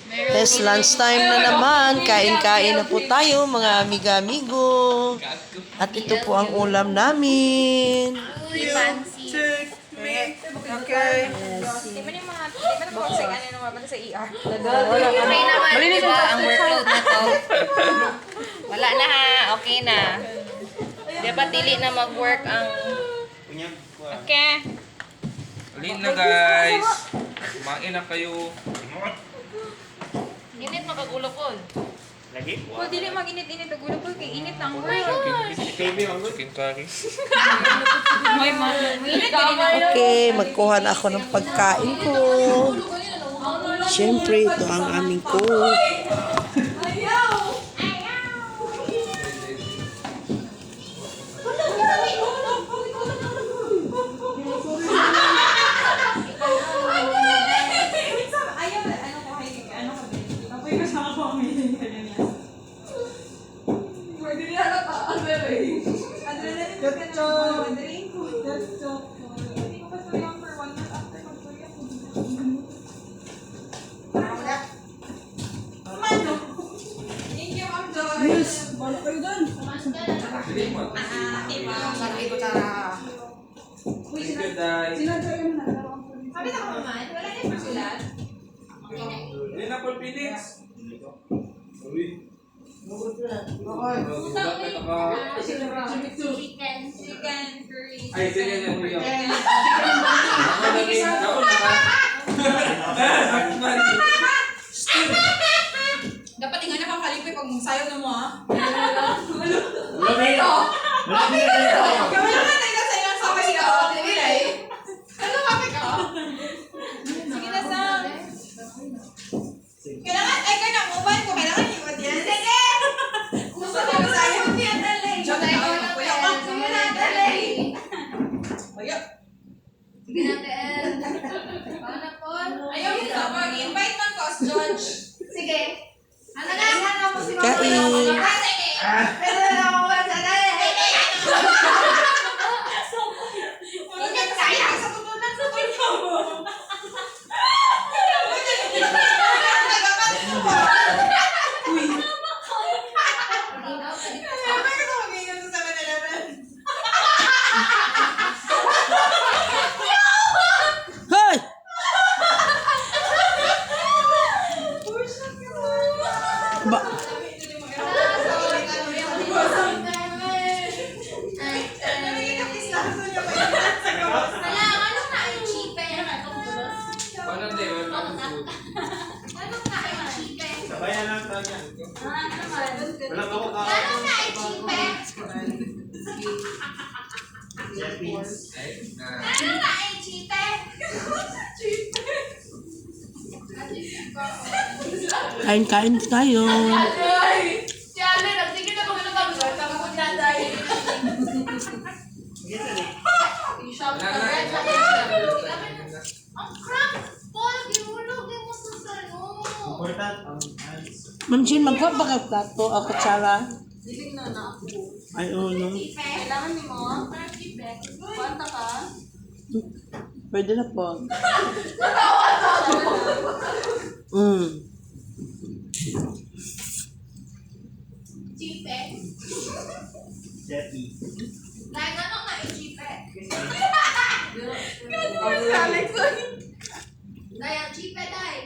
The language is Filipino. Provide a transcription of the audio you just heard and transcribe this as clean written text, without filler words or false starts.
Yes, lunchtime na naman. Kain-kain na po tayo, mga amiga-amigo. At ito po ang ulam namin. Fancy. Okay. Di ba yung mga, di ba na po sa ano naman sa ER? Okay naman, di ba, ang workload na to? Wala na ha, okay na. Di ba, dili na mag-work ang... Okay. Alin na guys. Kumain na kayo. Init makagulo po. Well, dili mag-init-init ang gulo ko. Kay init na ang work. Chicken curry. May init ka din ako. Okay, magkuha na ako ng pagkain ko. Siyempre, ito ang aming cook. Thank you, Day. Sabi na ka naman, wala na yung sila. Alin na 4 minutes. Chicken curry. Ay, sige na po yun. Dapat nga na pang kalipay pag sayo na mo, ha? Gawin naman tayo sa ilang sabay ka. Ano kapit ka? Sige na, Sam. Kailangan, ay kaya mobile ko, kailangan iwan yan. Sige! Gusto ko ba sa'yo? Diyan na ikaw na kuya. Ayaw. Sige natin. Paano po? Ayaw mo na, mag-invite man ko as judge. Sige. Ano na? Kain. Pero na ako wala sa dali. Huwag kaya sa tutunan sa tuyo. Hoy! Ba Paano din? Sabayan lang tayo yan. Wala pa ako kain-kain tayo. important ang Ma'am Jean, magkuha ba ka plato o kutsara? Ay, oo, no. Kailangan ni mo? Kwanta ka? Pwede na po. Jeffy. Dahil, chipe, dahil.